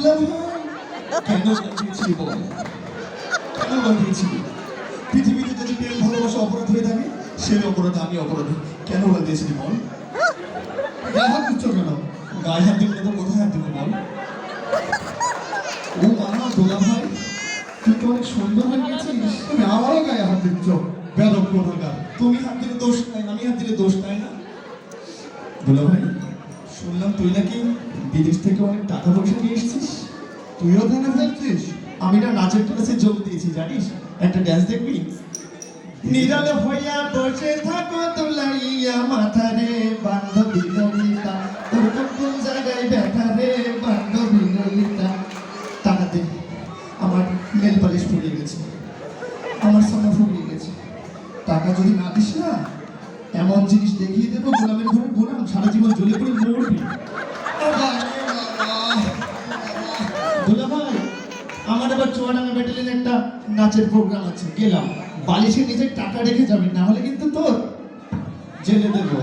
দুলা ভাই কেন বাঁধিয়েছিলি বল, কেন বাঁধিয়েছিলি? পৃথিবীতে যদি প্রেম ভালোবাসা অপরাধ হয়ে থাকে, সেই অপরাধ আমি অপরাধী। কেন বাঁধিয়েছিলি বল? গায়ে হাত দিচ্ছ কেন? গায়ে হাত দিলে তো কোথায় হাত দিবো বল? ও মা, দুলা ভাই তুই তো অনেক সুন্দর হয়ে গেছিস। তুমি আমারও গায়ে হাত দিচ্ছ, বেদব কোথাকার। তুমি হাত দিলে দোষ নাই, আমি হাত দিলে দোষ তাই না? দুলা ভাই শুনলাম তুই নাকি বিদেশ থেকে অনেক টাকা পয়সা নিয়ে এসেছিস। তুইও ভেঙে ফেলছিস? আমি না নাচের ক্লাসে যোগ দিয়েছি জানিস, একটা ড্যান্স দেখবি? নিরালে হইয়া বসে থাকো দুলাইয়া মাথা রে বান্ধবী ললিতা, তোর কোন জায়গায় ব্যথা রে বান্ধবী ললিতা। টাকা দে, আমার নেল পালিশ ফুরিয়ে গেছে, আমার সোনা ফুরিয়ে গেছে। টাকা যদি না দিস না, এমন জিনিস দেখিয়ে দেবো গোলামের ঘরে গোলাম সারা জীবন জ্বলে পড়ে মরবি। দুলা ভাই আমার আবার চুয়াডাঙ্গা ব্যাটালিয়নে একটা নাচের প্রোগ্রাম আছে, গেলাম। বালিশের নিচে টাকা রেখে যাবি, না হলে কিন্তু তোর জেলে দেবো।